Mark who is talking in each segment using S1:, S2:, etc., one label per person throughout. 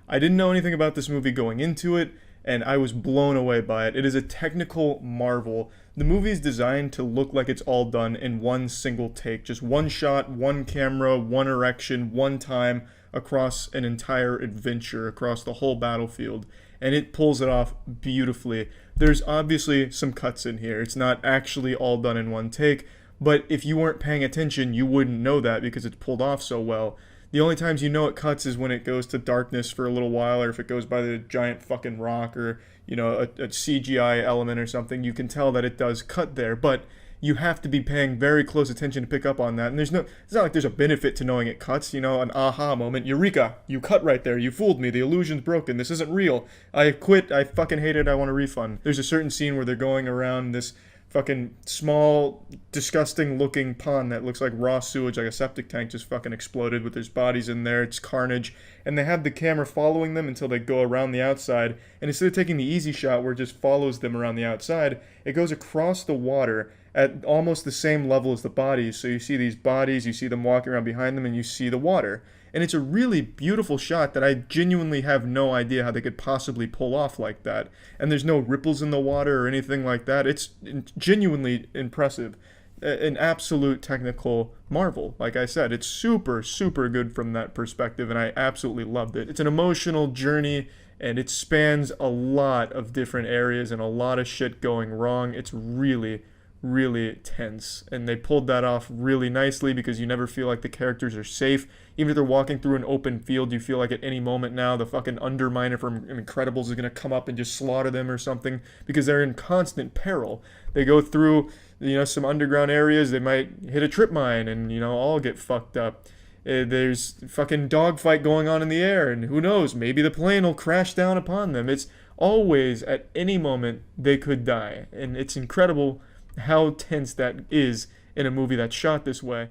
S1: I didn't know anything about this movie going into it, and I was blown away by it. It is a technical marvel. The movie is designed to look like it's all done in one single take, just one shot, one camera, one erection, one time across an entire adventure, across the whole battlefield, and it pulls it off beautifully. There's obviously some cuts in here. It's not actually all done in one take, but if you weren't paying attention, you wouldn't know that because it's pulled off so well. The only times you know it cuts is when it goes to darkness for a little while, or if it goes by the giant fucking rock, or, you know, a CGI element or something. You can tell that it does cut there, but you have to be paying very close attention to pick up on that. And it's not like there's a benefit to knowing it cuts, you know, an aha moment. Eureka! You cut right there. You fooled me. The illusion's broken. This isn't real. I quit. I fucking hate it. I want a refund. There's a certain scene where they're going around this fucking small, disgusting looking pond that looks like raw sewage, like a septic tank just fucking exploded with there's bodies in there. It's carnage. And they have the camera following them until they go around the outside. And instead of taking the easy shot where it just follows them around the outside, it goes across the water at almost the same level as the bodies. So you see these bodies, you see them walking around behind them, and you see the water. And it's a really beautiful shot that I genuinely have no idea how they could possibly pull off like that. And there's no ripples in the water or anything like that. It's genuinely impressive. An absolute technical marvel. Like I said, it's super, super good from that perspective, and I absolutely loved it. It's an emotional journey, and it spans a lot of different areas and a lot of shit going wrong. It's really, really tense, and they pulled that off really nicely because you never feel like the characters are safe. Even if they're walking through an open field, you feel like at any moment now the fucking Underminer from Incredibles is going to come up and just slaughter them or something, because they're in constant peril. They go through, you know, some underground areas, they might hit a trip mine and, you know, all get fucked up. There's fucking dogfight going on in the air, and who knows, maybe the plane will crash down upon them. It's always, at any moment, they could die, and it's incredible how tense that is in a movie that's shot this way.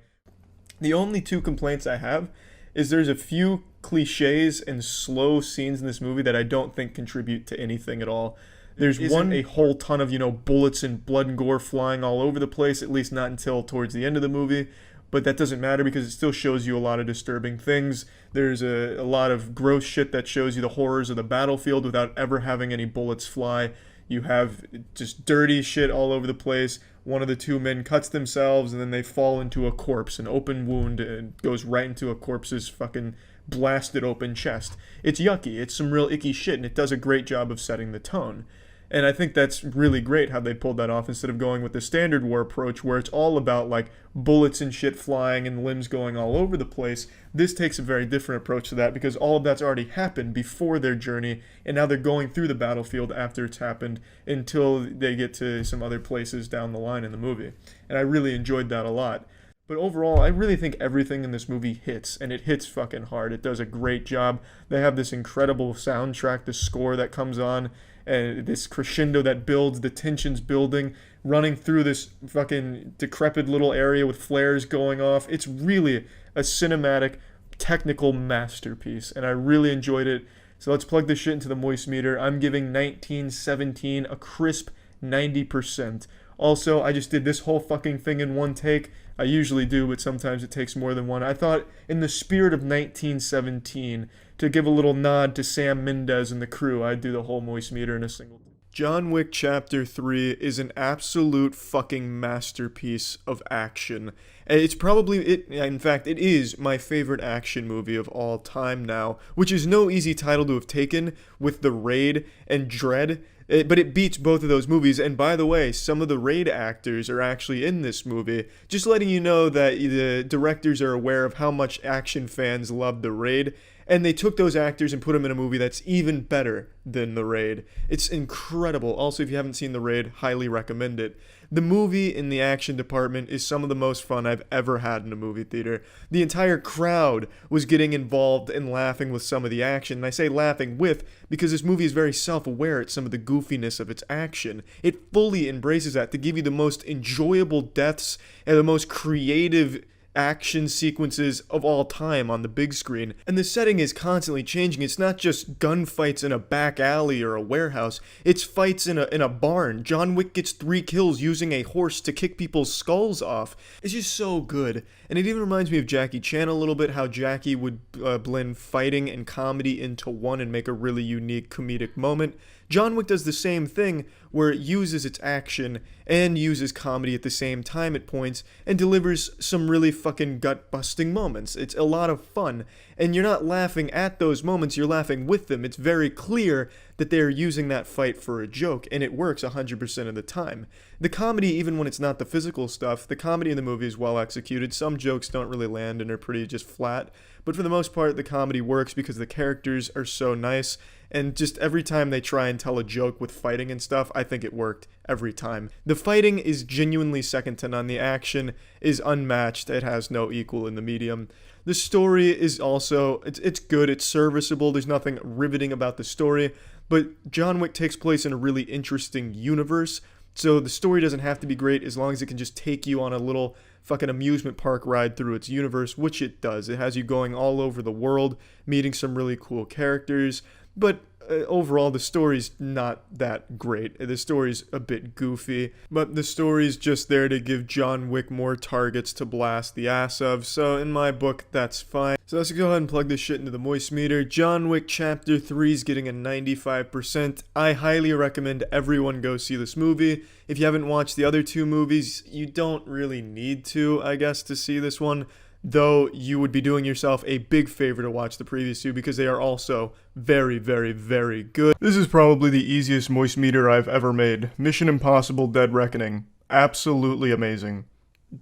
S1: The only two complaints I have is there's a few cliches and slow scenes in this movie that I don't think contribute to anything at all. There's a whole ton of, you know, bullets and blood and gore flying all over the place, at least not until towards the end of the movie. But that doesn't matter because it still shows you a lot of disturbing things. There's a lot of gross shit that shows you the horrors of the battlefield without ever having any bullets fly. You have just dirty shit all over the place. One of the two men cuts themselves, and then they fall into a corpse, an open wound, and goes right into a corpse's fucking blasted open chest. It's yucky. It's some real icky shit, and it does a great job of setting the tone. And I think that's really great how they pulled that off instead of going with the standard war approach where it's all about like bullets and shit flying and limbs going all over the place. This takes a very different approach to that because all of that's already happened before their journey, and now they're going through the battlefield after it's happened until they get to some other places down the line in the movie. And I really enjoyed that a lot. But overall, I really think everything in this movie hits, and it hits fucking hard. It does a great job. They have this incredible soundtrack, this score that comes on, and this crescendo that builds, the tensions building, running through this fucking decrepit little area with flares going off. It's really a cinematic, technical masterpiece, and I really enjoyed it. So let's plug this shit into the moist meter. I'm giving 1917 a crisp 90%. Also, I just did this whole fucking thing in one take. I usually do, but sometimes it takes more than one. I thought, in the spirit of 1917, to give a little nod to Sam Mendes and the crew, I'd do the whole moist meter in a single. John Wick Chapter 3 is an absolute fucking masterpiece of action. It's probably, in fact, it is my favorite action movie of all time now, which is no easy title to have taken with The Raid and Dredd. But it beats both of those movies, and by the way, some of the Raid actors are actually in this movie. Just letting you know that the directors are aware of how much action fans love The Raid, and they took those actors and put them in a movie that's even better than The Raid. It's incredible. Also, if you haven't seen The Raid, highly recommend it. The movie in the action department is some of the most fun I've ever had in a movie theater. The entire crowd was getting involved and laughing with some of the action. And I say laughing with because this movie is very self-aware at some of the goofiness of its action. It fully embraces that to give you the most enjoyable deaths and the most creative action sequences of all time on the big screen. And the setting is constantly changing. It's not just gunfights in a back alley or a warehouse. It's fights in a barn. John Wick gets 3 kills using a horse to kick people's skulls off. It's just so good. And it even reminds me of Jackie Chan a little bit, how Jackie would blend fighting and comedy into one and make a really unique comedic moment. John Wick does the same thing, where it uses its action and uses comedy at the same time at points, and delivers some really fucking gut-busting moments. It's a lot of fun, and you're not laughing at those moments, you're laughing with them. It's very clear that they're using that fight for a joke, and it works 100% of the time. The comedy, even when it's not the physical stuff, the comedy in the movie is well executed. Some jokes don't really land and are pretty just flat, but for the most part, the comedy works because the characters are so nice, and just every time they try and tell a joke with fighting and stuff, I think it worked every time. The fighting is genuinely second to none. The action is unmatched. It has no equal in the medium. The story is also, it's good, it's serviceable, there's nothing riveting about the story, but John Wick takes place in a really interesting universe, so the story doesn't have to be great as long as it can just take you on a little fucking amusement park ride through its universe, which it does. It has you going all over the world, meeting some really cool characters, but overall the story's not that great. The story's a bit goofy, but the story's just there to give John Wick more targets to blast the ass of, so in my book, that's fine. So let's go ahead and plug this shit into the moist meter. John Wick Chapter 3 is getting a 95%. I highly recommend everyone go see this movie. If you haven't watched the other 2 movies, you don't really need to, I guess, to see this one, though you would be doing yourself a big favor to watch the previous 2 because they are also very, very, very good. This is probably the easiest moist meter I've ever made. Mission Impossible Dead Reckoning. Absolutely amazing.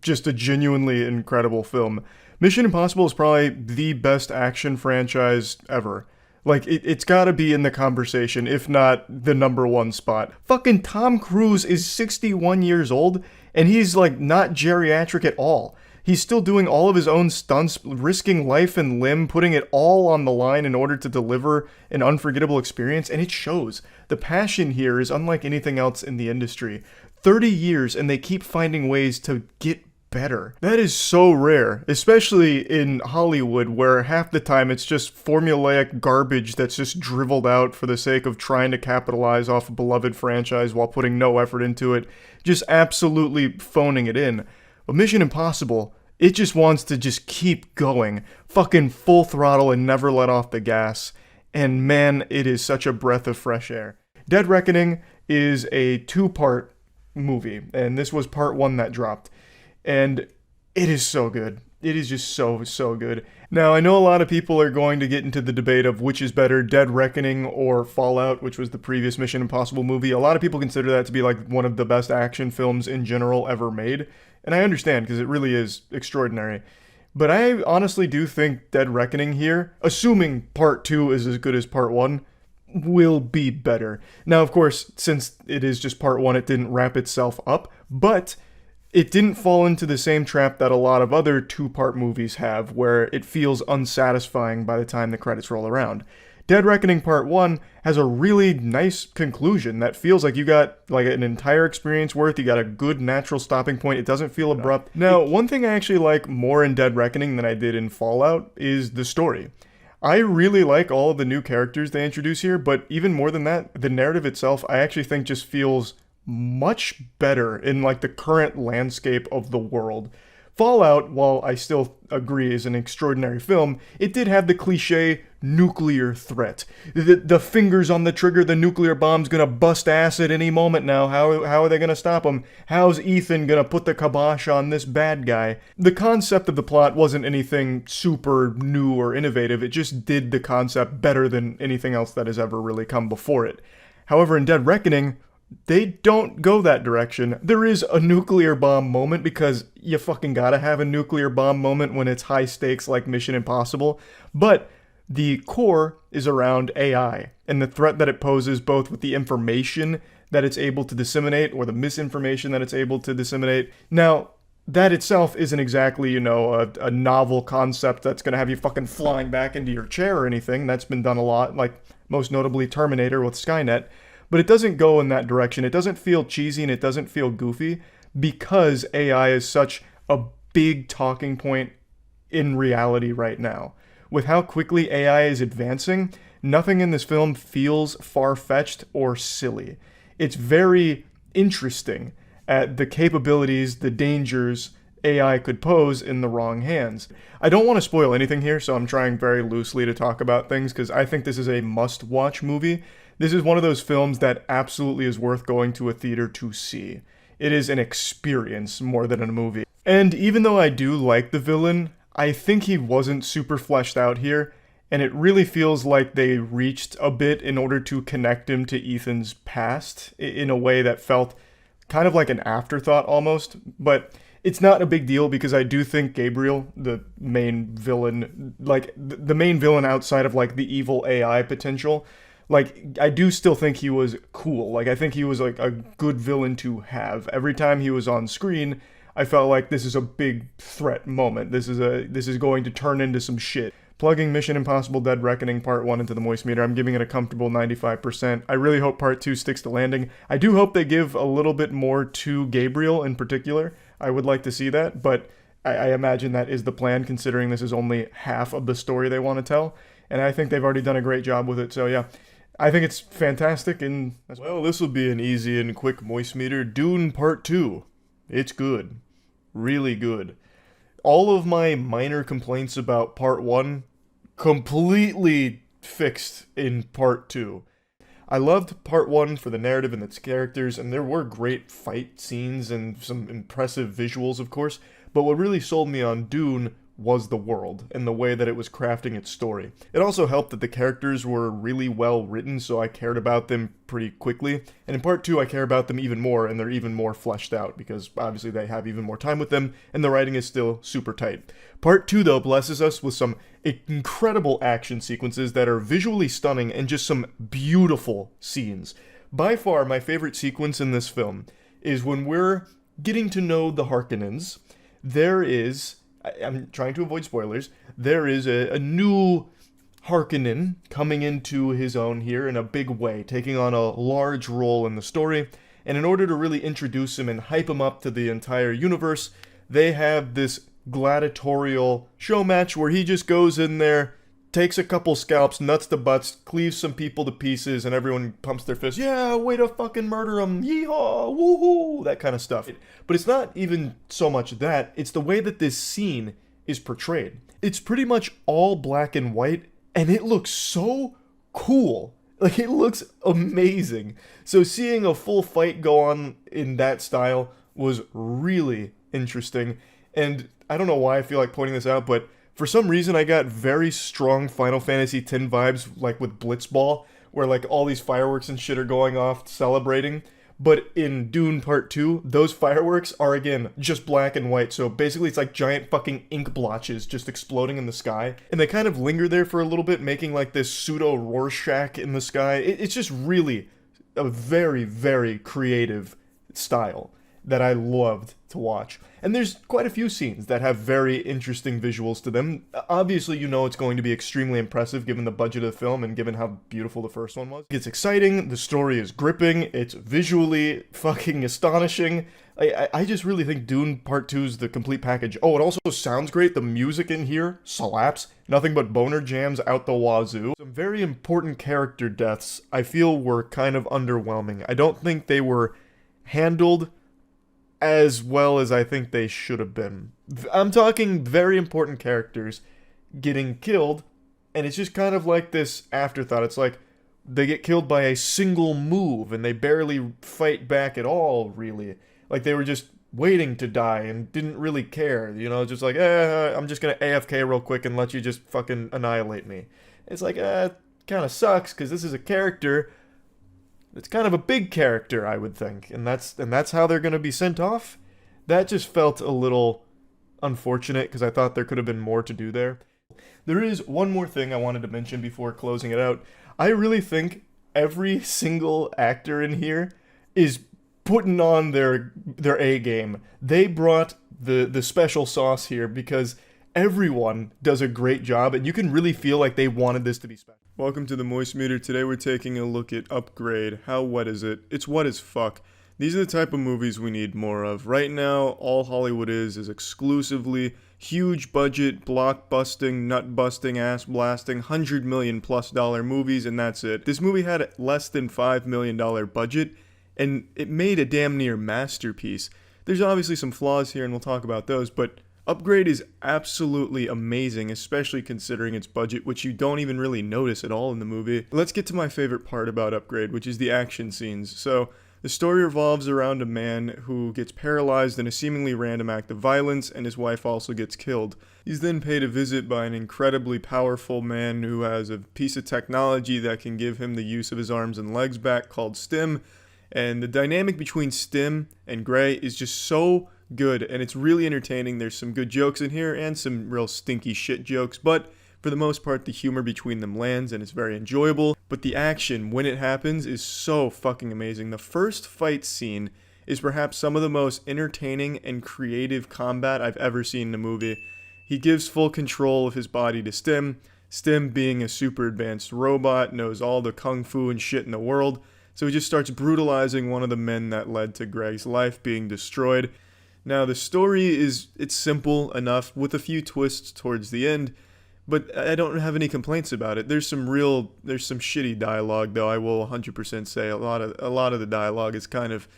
S1: Just a genuinely incredible film. Mission Impossible is probably the best action franchise ever. Like, it's gotta be in the conversation, if not the #1 spot. Fucking Tom Cruise is 61 years old, and he's, like, not geriatric at all. He's still doing all of his own stunts, risking life and limb, putting it all on the line in order to deliver an unforgettable experience, and it shows. The passion here is unlike anything else in the industry. 30 years, and they keep finding ways to get better. That is so rare, especially in Hollywood, where half the time it's just formulaic garbage that's just driveled out for the sake of trying to capitalize off a beloved franchise while putting no effort into it, just absolutely phoning it in. But Mission Impossible, it just wants to just keep going, fucking full throttle and never let off the gas, and man, it is such a breath of fresh air. Dead Reckoning is a 2-part movie, and this was part 1 that dropped. And it is so good. It is just so, so good. Now, I know a lot of people are going to get into the debate of which is better, Dead Reckoning or Fallout, which was the previous Mission Impossible movie. A lot of people consider that to be like one of the best action films in general ever made. And I understand, because it really is extraordinary. But I honestly do think Dead Reckoning here, assuming part 2 is as good as part 1, will be better. Now, of course, since it is just part 1, it didn't wrap itself up, but it didn't fall into the same trap that a lot of other 2-part movies have, where it feels unsatisfying by the time the credits roll around. Dead Reckoning Part 1 has a really nice conclusion that feels like you got like an entire experience worth, you got a good natural stopping point, it doesn't feel abrupt. Now, one thing I actually like more in Dead Reckoning than I did in Fallout is the story. I really like all of the new characters they introduce here, but even more than that, the narrative itself I actually think just feels much better in like the current landscape of the world. Fallout, while I still agree is an extraordinary film, it did have the cliche nuclear threat. The fingers on the trigger, the nuclear bomb's gonna bust ass at any moment now. How are they gonna stop him? How's Ethan gonna put the kibosh on this bad guy? The concept of the plot wasn't anything super new or innovative, it just did the concept better than anything else that has ever really come before it. However, in Dead Reckoning, they don't go that direction. There is a nuclear bomb moment because you fucking gotta have a nuclear bomb moment when it's high stakes like Mission Impossible, but the core is around AI and the threat that it poses both with the information that it's able to disseminate or the misinformation that it's able to disseminate. Now, that itself isn't exactly, a novel concept that's gonna have you fucking flying back into your chair or anything. That's been done a lot, like most notably Terminator with Skynet. But it doesn't go in that direction. It doesn't feel cheesy and it doesn't feel goofy because AI is such a big talking point in reality right now. With how quickly AI is advancing, nothing in this film feels far-fetched or silly. It's very interesting at the capabilities, the dangers AI could pose in the wrong hands. I don't want to spoil anything here, so I'm trying very loosely to talk about things because I think this is a must-watch movie. This is one of those films that absolutely is worth going to a theater to see. It is an experience more than a movie. And even though I do like the villain, I think he wasn't super fleshed out here, and it really feels like they reached a bit in order to connect him to Ethan's past in a way that felt kind of like an afterthought almost, but it's not a big deal because I do think Gabriel, the main villain, like the main villain outside of like the evil AI potential, like I do still think he was cool. Like I think he was like a good villain to have. Every time he was on screen, I felt like this is a big threat moment. This is going to turn into some shit. Plugging Mission Impossible Dead Reckoning Part 1 into the Moist meter, I'm giving it a comfortable 95%. I really hope Part 2 sticks to landing. I do hope they give a little bit more to Gabriel in particular. I would like to see that, but I imagine that is the plan considering this is only half of the story they want to tell. And I think they've already done a great job with it, so yeah. I think it's fantastic, and well, this will be an easy and quick Moist meter. Dune Part 2. It's good. Really good. All of my minor complaints about Part 1 completely fixed in Part 2. I loved Part 1 for the narrative and its characters, and there were great fight scenes and some impressive visuals, of course, but what really sold me on Dune was the world and the way that it was crafting its story. It also helped that the characters were really well written, so I cared about them pretty quickly. And in Part 2, I care about them even more, and they're even more fleshed out, because obviously they have even more time with them, and the writing is still super tight. Part 2, though, blesses us with some incredible action sequences that are visually stunning and just some beautiful scenes. By far, my favorite sequence in this film is when we're getting to know the Harkonnens. There is... I'm trying to avoid spoilers. There is a new Harkonnen coming into his own here in a big way, taking on a large role in the story. And in order to really introduce him and hype him up to the entire universe, they have this gladiatorial show match where he just goes in there, takes a couple scalps, nuts to butts, cleaves some people to pieces, and everyone pumps their fists. Yeah, way to fucking murder him. Yeehaw, woohoo, that kind of stuff. But it's not even so much that, it's the way that this scene is portrayed. It's pretty much all black and white, and it looks so cool. Like, it looks amazing. So seeing a full fight go on in that style was really interesting. And I don't know why I feel like pointing this out, but for some reason, I got very strong Final Fantasy X vibes, like with Blitzball, where like all these fireworks and shit are going off celebrating. But in Dune Part 2, those fireworks are, again, just black and white. So basically, it's like giant fucking ink blotches just exploding in the sky. And they kind of linger there for a little bit, making like this pseudo-Rorschach in the sky. It's just really a very, very creative style that I loved to watch. And there's quite a few scenes that have very interesting visuals to them. Obviously, you know it's going to be extremely impressive given the budget of the film and given how beautiful the first one was. It's exciting, the story is gripping, it's visually fucking astonishing. I just really think Dune Part 2 is the complete package. Oh, it also sounds great. The music in here slaps. Nothing but boner jams out the wazoo. Some very important character deaths I feel were kind of underwhelming. I don't think they were handled as well as I think they should have been. I'm talking very important characters getting killed, and it's just kind of like this afterthought. It's like they get killed by a single move, and they barely fight back at all, really. Like they were just waiting to die and didn't really care, you know, just like, I'm just gonna AFK real quick and let you just fucking annihilate me. It's like, kind of sucks, because this is a character. It's kind of a big character, I would think, and that's how they're going to be sent off. That just felt a little unfortunate, because I thought there could have been more to do there. There is one more thing I wanted to mention before closing it out. I really think every single actor in here is putting on their A game. They brought the special sauce here, because everyone does a great job, and you can really feel like they wanted this to be special. Welcome to the Moist Meter. Today we're taking a look at Upgrade. How wet is it? It's wet as fuck. These are the type of movies we need more of. Right now, all Hollywood is exclusively huge budget, blockbusting, nut-busting, ass-blasting, $100 million+ movies, and that's it. This movie had less than $5 million budget, and it made a damn near masterpiece. There's obviously some flaws here, and we'll talk about those, but Upgrade is absolutely amazing, especially considering its budget, which you don't even really notice at all in the movie. Let's get to my favorite part about Upgrade, which is the action scenes. So, the story revolves around a man who gets paralyzed in a seemingly random act of violence, and his wife also gets killed. He's then paid a visit by an incredibly powerful man who has a piece of technology that can give him the use of his arms and legs back called Stim, and the dynamic between Stim and Gray is just so good, and it's really entertaining. There's some good jokes in here and some real stinky shit jokes, but for the most part the humor between them lands and it's very enjoyable. But the action, when it happens, is so fucking amazing. The first fight scene is perhaps some of the most entertaining and creative combat I've ever seen in a movie. He gives full control of his body to Stim. Stim, being a super advanced robot, knows all the kung fu and shit in the world, so he just starts brutalizing one of the men that led to Greg's life being destroyed. Now, the story it's simple enough with a few twists towards the end, but I don't have any complaints about it. There's some shitty dialogue, though, I will 100% say. A lot of the dialogue is kind of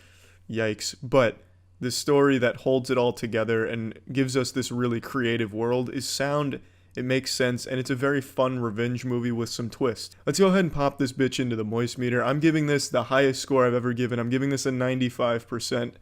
S1: yikes, but the story that holds it all together and gives us this really creative world is sound, it makes sense, and it's a very fun revenge movie with some twists. Let's go ahead and pop this bitch into the moist meter. I'm giving this the highest score I've ever given. I'm giving this a 95%.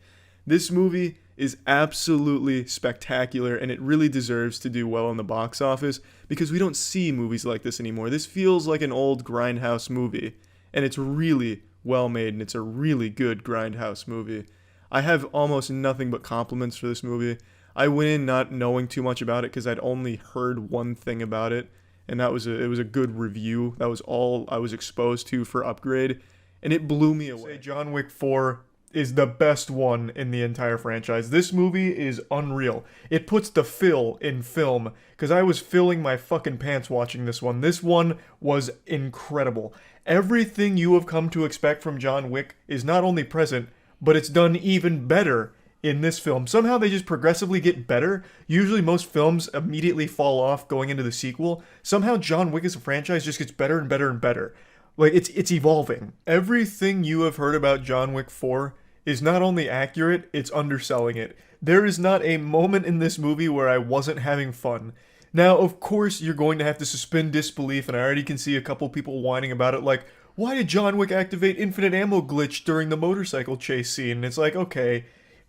S1: This movie is absolutely spectacular, and it really deserves to do well in the box office because we don't see movies like this anymore. This feels like an old grindhouse movie, and it's really well made, and it's a really good grindhouse movie. I have almost nothing but compliments for this movie. I went in not knowing too much about it because I'd only heard one thing about it, and it was a good review. That was all I was exposed to for Upgrade, and it blew me away. John Wick 4 is the best one in the entire franchise. This movie is unreal. It puts the fill in film, because I was filling my fucking pants watching this one. This one was incredible. Everything you have come to expect from John Wick is not only present, but it's done even better in this film. Somehow they just progressively get better. Usually most films immediately fall off going into the sequel. Somehow John Wick as a franchise just gets better and better and better. Like, it's evolving. Everything you have heard about John Wick 4 is not only accurate, it's underselling it. There is not a moment in this movie where I wasn't having fun. Now, of course, you're going to have to suspend disbelief, and I already can see a couple people whining about it, like, why did John Wick activate infinite ammo glitch during the motorcycle chase scene? And it's like, okay,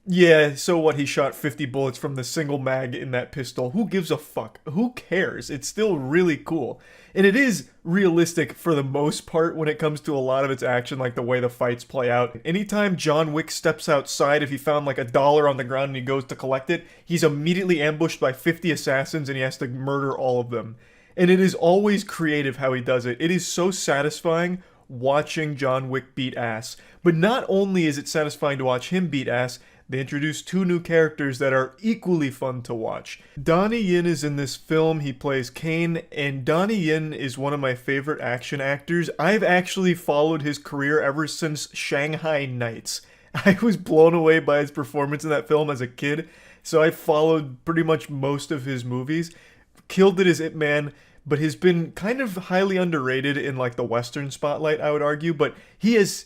S1: yeah, so what, he shot 50 bullets from the single mag in that pistol. Who gives a fuck? Who cares? It's still really cool. And it is realistic for the most part when it comes to a lot of its action, like the way the fights play out. Anytime John Wick steps outside, if he found like $1 on the ground and he goes to collect it, he's immediately ambushed by 50 assassins and he has to murder all of them. And it is always creative how he does it. It is so satisfying watching John Wick beat ass. But not only is it satisfying to watch him beat ass, they introduced two new characters that are equally fun to watch. Donnie Yen is in this film. He plays Kane, and Donnie Yen is one of my favorite action actors. I've actually followed his career ever since Shanghai Nights. I was blown away by his performance in that film as a kid, so I followed pretty much most of his movies. Killed it as Ip Man, but has been kind of highly underrated in like the Western spotlight, I would argue, but he is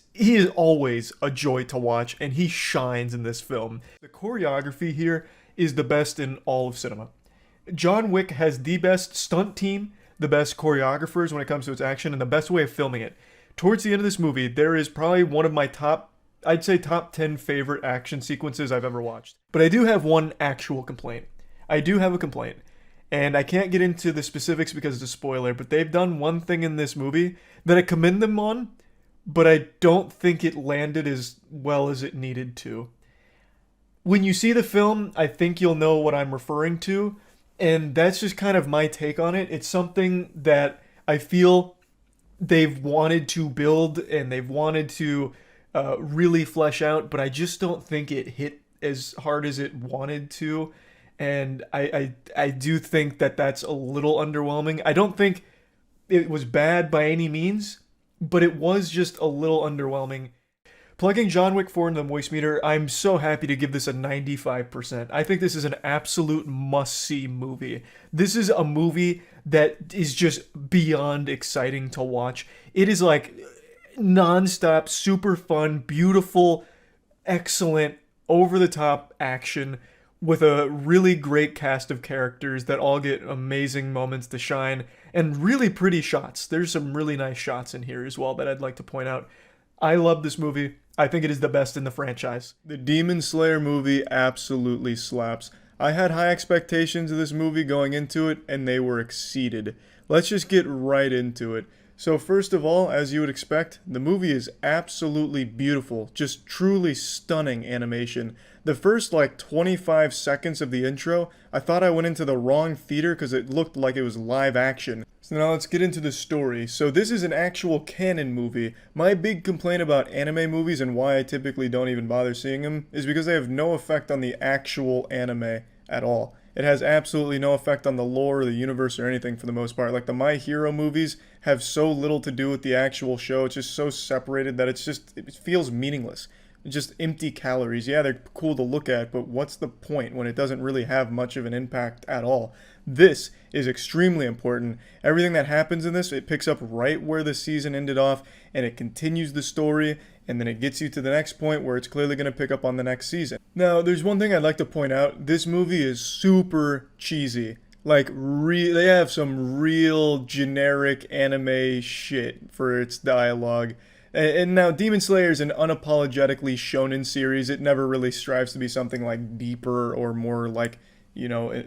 S1: always a joy to watch, and he shines in this film. The choreography here is the best in all of cinema. John Wick has the best stunt team, the best choreographers when it comes to its action, and the best way of filming it. Towards the end of this movie, there is probably one of my top 10 favorite action sequences I've ever watched. But I do have one actual complaint. And I can't get into the specifics because it's a spoiler, but they've done one thing in this movie that I commend them on, but I don't think it landed as well as it needed to. When you see the film, I think you'll know what I'm referring to, and that's just kind of my take on it. It's something that I feel they've wanted to build and they've wanted to really flesh out, but I just don't think it hit as hard as it wanted to. And I do think that that's a little underwhelming. I don't think it was bad by any means, but it was just a little underwhelming. Plugging John Wick 4 into the Moist meter, I'm so happy to give this a 95%. I think this is an absolute must-see movie. This is a movie that is just beyond exciting to watch. It is like non-stop, super fun, beautiful, excellent, over-the-top action with a really great cast of characters that all get amazing moments to shine and really pretty shots. There's some really nice shots in here as well that I'd like to point out. I love this movie. I think it is the best in the franchise. The Demon Slayer movie absolutely slaps. I had high expectations of this movie going into it, and they were exceeded. Let's just get right into it. So first of all, as you would expect, the movie is absolutely beautiful, just truly stunning animation. The first 25 seconds of the intro, I thought I went into the wrong theater because it looked like it was live action. So now let's get into the story. So this is an actual canon movie. My big complaint about anime movies and why I typically don't even bother seeing them is because they have no effect on the actual anime at all. It has absolutely no effect on the lore or the universe or anything for the most part. Like the My Hero movies have so little to do with the actual show. It's just so separated that it feels meaningless. It's just empty calories. Yeah, they're cool to look at, but what's the point when it doesn't really have much of an impact at all? This is extremely important. Everything that happens in this, it picks up right where the season ended off, and it continues the story, and then it gets you to the next point where it's clearly going to pick up on the next season. Now, there's one thing I'd like to point out. This movie is super cheesy. They have some real generic anime shit for its dialogue. And now, Demon Slayer is an unapologetically shonen series. It never really strives to be something deeper or more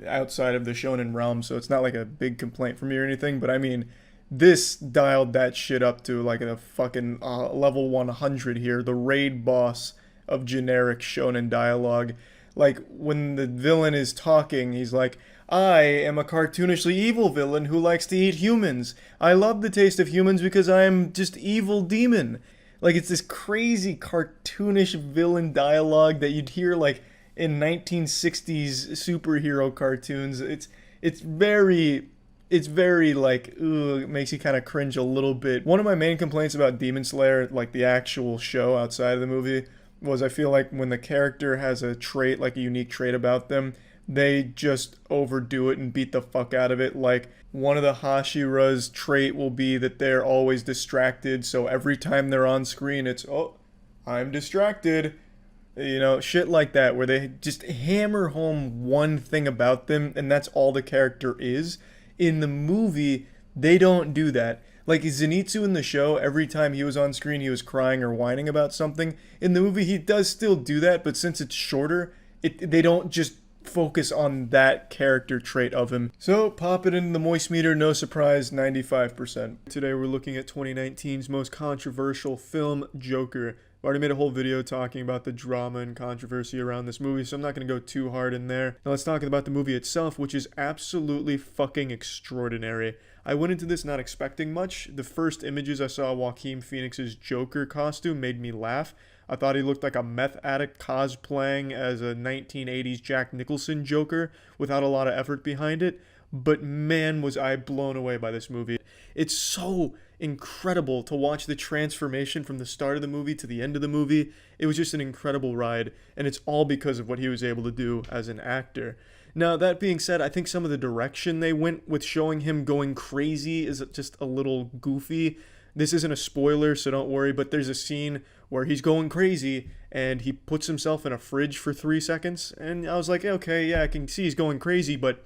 S1: outside of the shonen realm. So it's not like a big complaint for me or anything. But I mean, this dialed that shit up to a fucking level 100 here. The raid boss of generic shonen dialogue. When the villain is talking, he's like, I am a cartoonishly evil villain who likes to eat humans. I love the taste of humans because I am just evil demon. It's this crazy cartoonish villain dialogue that you'd hear in 1960s superhero cartoons. It makes you kind of cringe a little bit. One of my main complaints about Demon Slayer, the actual show outside of the movie, was I feel like when the character has a trait, a unique trait about them, they just overdo it and beat the fuck out of it. One of the Hashira's trait will be that they're always distracted, so every time they're on screen, it's, oh, I'm distracted. Shit like that, where they just hammer home one thing about them, and that's all the character is. In the movie, they don't do that. Zenitsu in the show, every time he was on screen, he was crying or whining about something. In the movie, he does still do that, but since it's shorter, they don't just focus on that character trait of him. So pop it into the moist meter, no surprise, 95%. Today we're looking at 2019's most controversial film, Joker. I've already made a whole video talking about the drama and controversy around this movie, so I'm not going to go too hard in there. Now let's talk about the movie itself, which is absolutely fucking extraordinary. I went into this not expecting much. The first images I saw of Joaquin Phoenix's Joker costume made me laugh. I thought he looked like a meth addict cosplaying as a 1980s Jack Nicholson Joker without a lot of effort behind it. But man, was I blown away by this movie. It's so incredible to watch the transformation from the start of the movie to the end of the movie. It was just an incredible ride, and it's all because of what he was able to do as an actor. Now, that being said, I think some of the direction they went with showing him going crazy is just a little goofy. This isn't a spoiler, so don't worry, but there's a scene where he's going crazy and he puts himself in a fridge for 3 seconds. And I was like, okay, yeah, I can see he's going crazy, but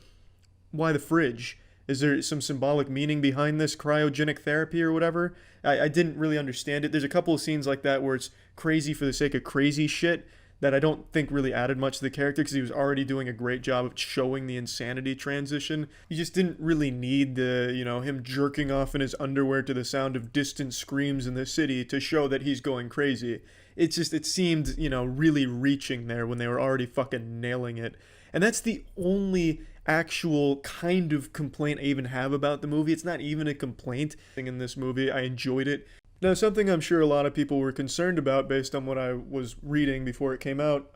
S1: why the fridge? Is there some symbolic meaning behind this cryogenic therapy or whatever? I didn't really understand it. There's a couple of scenes like that where it's crazy for the sake of crazy shit that I don't think really added much to the character because he was already doing a great job of showing the insanity transition. You just didn't really need him jerking off in his underwear to the sound of distant screams in the city to show that he's going crazy. It seemed, really reaching there when they were already fucking nailing it. And that's the only actual kind of complaint I even have about the movie. It's not even a complaint in this movie. I enjoyed it. Now, something I'm sure a lot of people were concerned about based on what I was reading before it came out.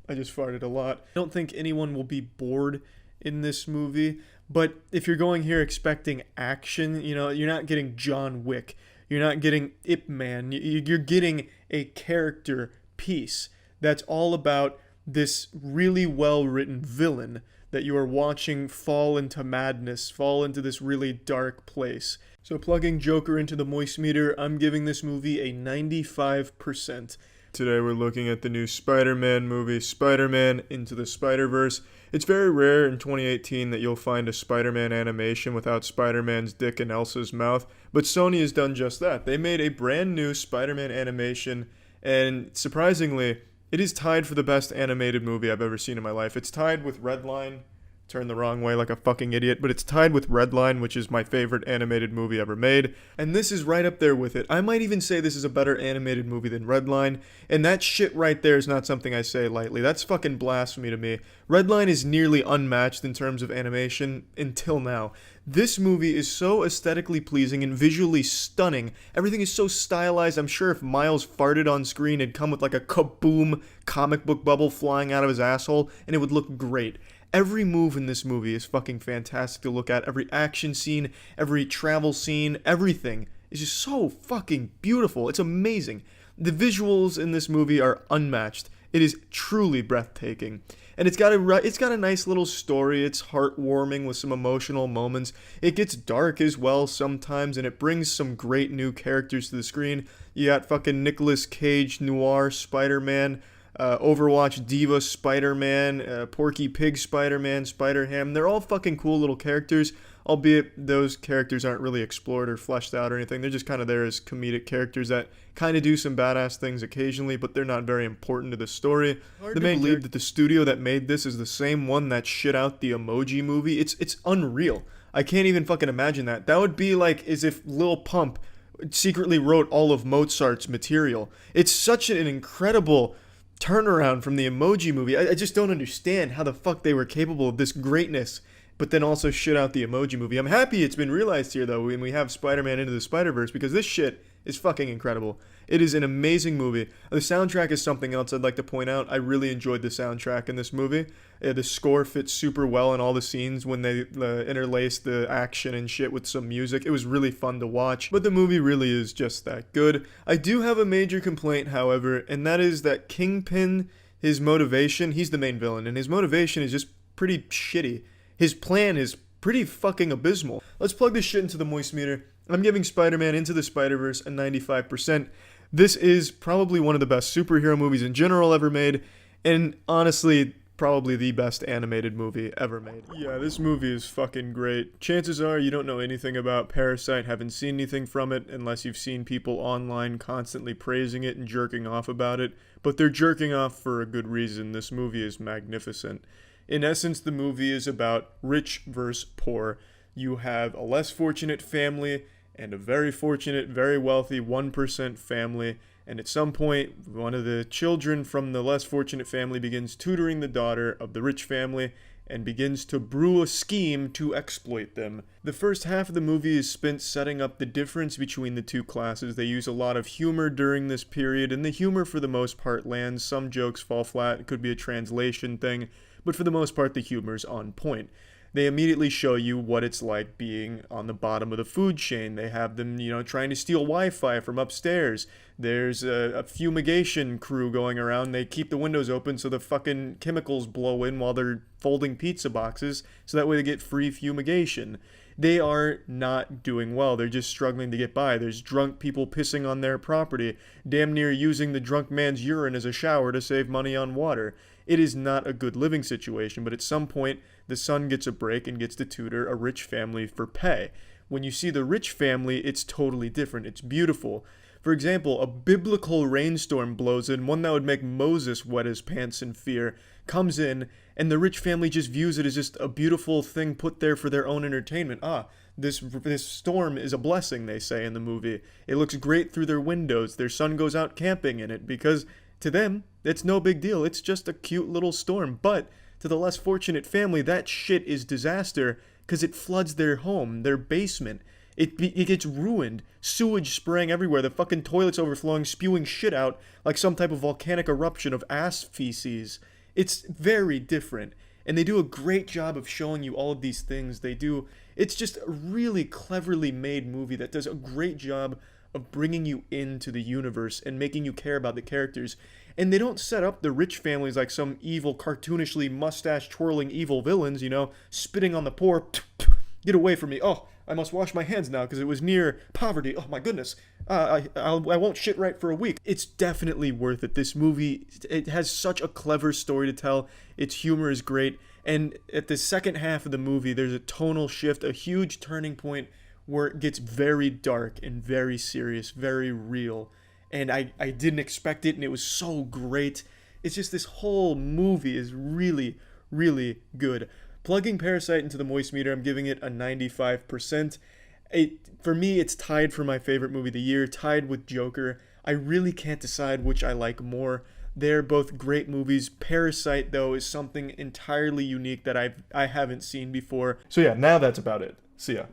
S1: I just farted a lot. I don't think anyone will be bored in this movie, but if you're going here expecting action, you're not getting John Wick. You're not getting Ip Man. You're getting a character piece that's all about this really well written villain that you are watching fall into madness, fall into this really dark place. So plugging Joker into the moist meter, I'm giving this movie a 95%. Today we're looking at the new Spider-Man movie, Spider-Man Into the Spider-Verse. It's very rare in 2018 that you'll find a Spider-Man animation without Spider-Man's dick in Elsa's mouth, but Sony has done just that. They made a brand new Spider-Man animation, and surprisingly, it is tied for the best animated movie I've ever seen in my life. It's tied with Redline. Turned the wrong way like a fucking idiot, but it's tied with Redline, which is my favorite animated movie ever made, and this is right up there with it. I might even say this is a better animated movie than Redline, and that shit right there is not something I say lightly. That's fucking blasphemy to me. Redline is nearly unmatched in terms of animation until now. This movie is so aesthetically pleasing and visually stunning. Everything is so stylized. I'm sure if Miles farted on screen, it'd come with like a kaboom comic book bubble flying out of his asshole, and it would look great. Every move in this movie is fucking fantastic to look at. Every action scene, every travel scene, everything is just so fucking beautiful. It's amazing. The visuals in this movie are unmatched. It is truly breathtaking. And it's got a nice little story. It's heartwarming with some emotional moments. It gets dark as well sometimes, and it brings some great new characters to the screen. You got fucking Nicolas Cage noir Spider-Man, Overwatch Diva Spider-Man, Porky Pig Spider-Man, Spider-Ham. They're all fucking cool little characters, albeit those characters aren't really explored or fleshed out or anything. They're just kind of there as comedic characters that kind of do some badass things occasionally, but they're not very important to the story. Hard to believe that the studio that made this is the same one that shit out the Emoji Movie. It's unreal. I can't even fucking imagine that. That would be like as if Lil Pump secretly wrote all of Mozart's material. It's such an incredible turnaround from the Emoji Movie. I just don't understand how the fuck they were capable of this greatness, but then also shit out the Emoji Movie. I'm happy it's been realized here, though, when we have Spider-Man Into the Spider-Verse, because this shit is fucking incredible. It is an amazing movie. The soundtrack is something else I'd like to point out. I really enjoyed the soundtrack in this movie. The score fits super well in all the scenes when they interlace the action and shit with some music. It was really fun to watch, but the movie really is just that good. I do have a major complaint, however, and that is that Kingpin, his motivation, he's the main villain, and his motivation is just pretty shitty. His plan is pretty fucking abysmal. Let's plug this shit into the moist meter. I'm giving Spider-Man Into the Spider-Verse a 95%. This is probably one of the best superhero movies in general ever made, and honestly, probably the best animated movie ever made. Yeah, this movie is fucking great. Chances are you don't know anything about Parasite, haven't seen anything from it, unless you've seen people online constantly praising it and jerking off about it, but they're jerking off for a good reason. This movie is magnificent. In essence, the movie is about rich versus poor. You have a less fortunate family and a very fortunate, very wealthy 1% family, and at some point, one of the children from the less fortunate family begins tutoring the daughter of the rich family and begins to brew a scheme to exploit them. The first half of the movie is spent setting up the difference between the two classes. They use a lot of humor during this period, and the humor for the most part lands. Some jokes fall flat, it could be a translation thing, but for the most part the humor's on point. They immediately show you what it's like being on the bottom of the food chain. They have them, trying to steal Wi-Fi from upstairs. There's a fumigation crew going around. They keep the windows open so the fucking chemicals blow in while they're folding pizza boxes, so that way they get free fumigation. They are not doing well. They're just struggling to get by. There's drunk people pissing on their property, damn near using the drunk man's urine as a shower to save money on water. It is not a good living situation, but at some point, the son gets a break and gets to tutor a rich family for pay. When you see the rich family, it's totally different. It's beautiful. For example, a biblical rainstorm blows in, one that would make Moses wet his pants in fear, comes in, and the rich family just views it as just a beautiful thing put there for their own entertainment. This storm is a blessing, they say in the movie. It looks great through their windows. Their son goes out camping in it because to them, it's no big deal. It's just a cute little storm. But to the less fortunate family, that shit is disaster because it floods their home, their basement. It gets ruined. Sewage spraying everywhere. The fucking toilets overflowing, spewing shit out like some type of volcanic eruption of ass feces. It's very different. And they do a great job of showing you all of these things. It's just a really cleverly made movie that does a great job of bringing you into the universe and making you care about the characters. And they don't set up the rich families like some evil, cartoonishly mustache-twirling evil villains, spitting on the poor. Get away from me. Oh, I must wash my hands now because it was near poverty. Oh, my goodness. I won't shit right for a week. It's definitely worth it. This movie, it has such a clever story to tell. Its humor is great. And at the second half of the movie, there's a tonal shift, a huge turning point where it gets very dark and very serious, very real. And I didn't expect it, and it was so great. It's just this whole movie is really, really good. Plugging Parasite into the Moist meter, I'm giving it a 95%. For me, it's tied for my favorite movie of the year, tied with Joker. I really can't decide which I like more. They're both great movies. Parasite, though, is something entirely unique that I haven't seen before. So yeah, now that's about it. See ya.